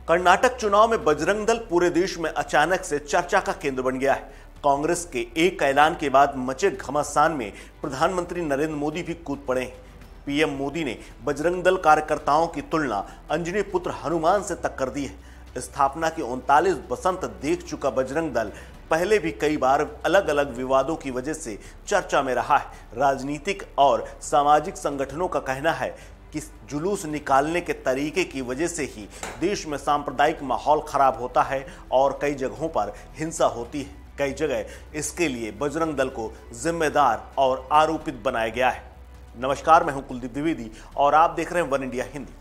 कर्नाटक चुनाव में बजरंग दल पूरे देश में अचानक से चर्चा का केंद्र बन गया है। कांग्रेस के एक ऐलान के बाद मचे घमासान में प्रधानमंत्री नरेंद्र मोदी भी कूद पड़े हैं। पीएम मोदी ने बजरंग दल कार्यकर्ताओं की तुलना अंजनी पुत्र हनुमान से तक कर दी है। स्थापना के 39 वसंत देख चुका बजरंग दल पहले भी कई बार अलग अलग विवादों की वजह से चर्चा में रहा है। राजनीतिक और सामाजिक संगठनों का कहना है कि जुलूस निकालने के तरीके की वजह से ही देश में सांप्रदायिक माहौल खराब होता है और कई जगहों पर हिंसा होती है। कई जगह इसके लिए बजरंग दल को जिम्मेदार और आरोपित बनाया गया है। नमस्कार, मैं हूं कुलदीप द्विवेदी और आप देख रहे हैं वन इंडिया हिंदी।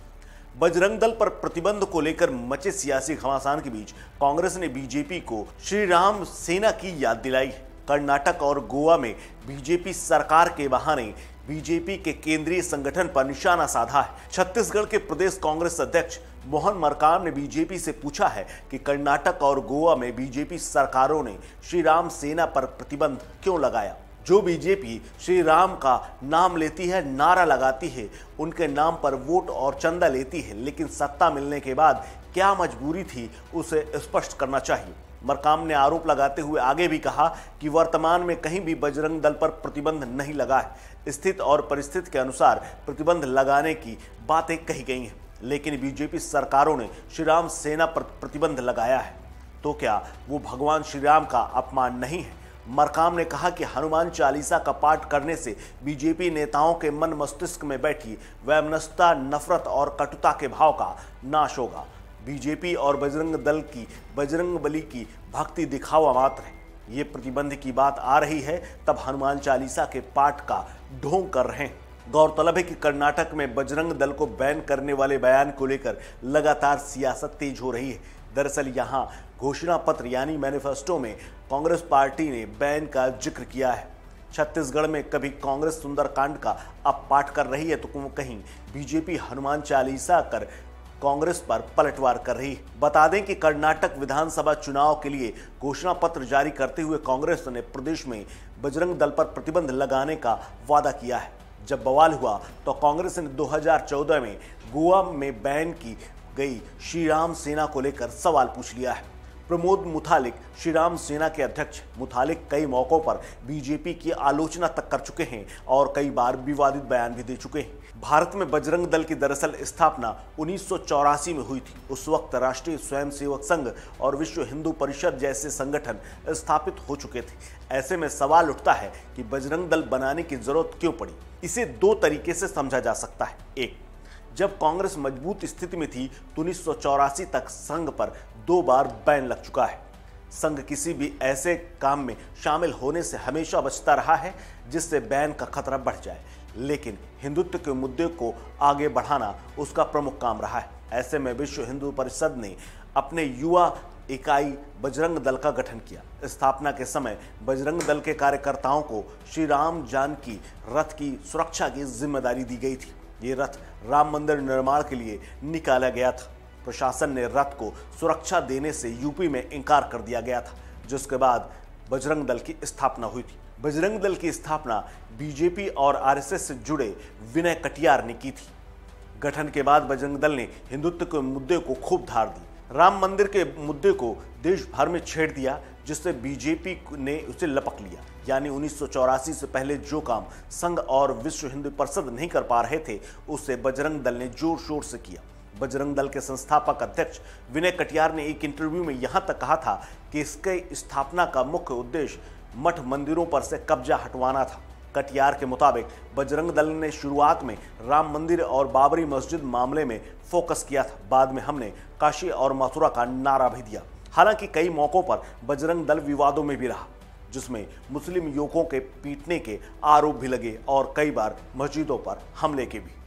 बजरंग दल पर प्रतिबंध को लेकर मचे सियासी घमासान के बीच कांग्रेस ने बीजेपी को श्री राम सेना की याद दिलाई है। कर्नाटक और गोवा में बीजेपी सरकार के बहाने बीजेपी के केंद्रीय संगठन पर निशाना साधा है। छत्तीसगढ़ के प्रदेश कांग्रेस अध्यक्ष मोहन मरकाम ने बीजेपी से पूछा है कि कर्नाटक और गोवा में बीजेपी सरकारों ने श्री राम सेना पर प्रतिबंध क्यों लगाया। जो बीजेपी श्री राम का नाम लेती है, नारा लगाती है, उनके नाम पर वोट और चंदा लेती है, लेकिन सत्ता मिलने के बाद क्या मजबूरी थी उसे स्पष्ट करना चाहिए। मरकाम ने आरोप लगाते हुए आगे भी कहा कि वर्तमान में कहीं भी बजरंग दल पर प्रतिबंध नहीं लगा है। स्थिति और परिस्थिति के अनुसार प्रतिबंध लगाने की बातें कही गई हैं, लेकिन बीजेपी सरकारों ने श्री राम सेना पर प्रतिबंध लगाया है, तो क्या वो भगवान श्री राम का अपमान नहीं है। मरकाम ने कहा कि हनुमान चालीसा का पाठ करने से बीजेपी नेताओं के मन मस्तिष्क में बैठी वैमनस्यता, नफरत और कटुता के भाव का नाश होगा। बीजेपी और बजरंग दल की बजरंग बली की भक्ति दिखावा मात्र है। ये प्रतिबंध की बात आ रही है तब हनुमान चालीसा के पाठ का ढोंग कर रहे हैं। गौरतलब है कि कर्नाटक में बजरंग दल को बैन करने वाले बयान को लेकर लगातार सियासत तेज हो रही है। दरअसल यहां घोषणा पत्र यानी मैनिफेस्टो में कांग्रेस पार्टी ने बैन का जिक्र किया है। छत्तीसगढ़ में कभी कांग्रेस सुंदरकांड का अब पाठ कर रही है तो कहीं बीजेपी हनुमान चालीसा कर कांग्रेस पर पलटवार कर रही है। बता दें कि कर्नाटक विधानसभा चुनाव के लिए घोषणा पत्र जारी करते हुए कांग्रेस ने प्रदेश में बजरंग दल पर प्रतिबंध लगाने का वादा किया है। जब बवाल हुआ तो कांग्रेस ने 2014 में गोवा में बैन की गई श्री राम सेना को लेकर सवाल पूछ लिया है। प्रमोद मुतालिक श्री राम सेना के अध्यक्ष मुतालिक कई मौकों पर बीजेपी की आलोचना तक कर चुके हैं और कई बार विवादित बयान भी दे चुके हैं। भारत में बजरंग दल की दरअसल स्थापना 1984 में हुई थी। उस वक्त राष्ट्रीय स्वयंसेवक संघ और विश्व हिंदू परिषद जैसे संगठन स्थापित हो चुके थे। ऐसे में सवाल उठता है कि बजरंग दल बनाने की जरूरत क्यों पड़ी। इसे दो तरीके से समझा जा सकता है। एक, जब कांग्रेस मजबूत स्थिति में थी तो 1984 तक संघ पर 2 बार बैन लग चुका है। संघ किसी भी ऐसे काम में शामिल होने से हमेशा बचता रहा है जिससे बैन का खतरा बढ़ जाए, लेकिन हिंदुत्व के मुद्दे को आगे बढ़ाना उसका प्रमुख काम रहा है। ऐसे में विश्व हिंदू परिषद ने अपने युवा इकाई बजरंग दल का गठन किया। स्थापना के समय बजरंग दल के कार्यकर्ताओं को श्री राम जानकी रथ की सुरक्षा की जिम्मेदारी दी गई थी। ये रथ राम मंदिर निर्माण के लिए निकाला गया था। प्रशासन ने रथ को सुरक्षा देने से यूपी में इनकार कर दिया गया था, जिसके बाद बजरंग दल की स्थापना हुई थी। बजरंग दल की स्थापना बीजेपी और आरएसएस से जुड़े विनय कटियार ने की थी। गठन के बाद बजरंग दल ने हिंदुत्व के मुद्दे को खूब धार दी। राम मंदिर के मुद्दे को देश भर में छेड़ दिया, जिससे बीजेपी ने उसे लपक लिया। यानी 1984 से पहले जो काम संघ और विश्व हिंदू परिषद नहीं कर पा रहे थे, उसे बजरंग दल ने जोर शोर से किया। बजरंग दल के संस्थापक अध्यक्ष विनय कटियार ने एक इंटरव्यू में यहां तक कहा था कि इसके स्थापना का मुख्य उद्देश्य मठ मंदिरों पर से कब्जा हटवाना था। कटियार के मुताबिक बजरंग दल ने शुरुआत में राम मंदिर और बाबरी मस्जिद मामले में फोकस किया था। बाद में हमने काशी और मथुरा का नारा भी दिया। हालांकि कई मौकों पर बजरंग दल विवादों में भी रहा, जिसमें मुस्लिम युवकों के पीटने के आरोप भी लगे और कई बार मस्जिदों पर हमले के भी।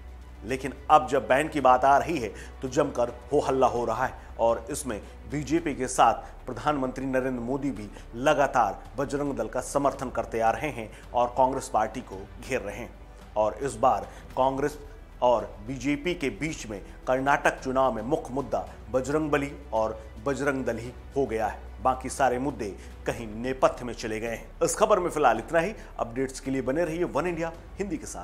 लेकिन अब जब बैन की बात आ रही है तो जमकर हो हल्ला हो रहा है और इसमें बीजेपी के साथ प्रधानमंत्री नरेंद्र मोदी भी लगातार बजरंग दल का समर्थन करते आ रहे हैं और कांग्रेस पार्टी को घेर रहे हैं। और इस बार कांग्रेस और बीजेपी के बीच में कर्नाटक चुनाव में मुख्य मुद्दा बजरंग बली और बजरंग दल ही हो गया है। बाकी सारे मुद्दे कहीं नेपथ्य में चले गए हैं। इस खबर में फिलहाल इतना ही। अपडेट्स के लिए बने रहिए वन इंडिया हिंदी के साथ।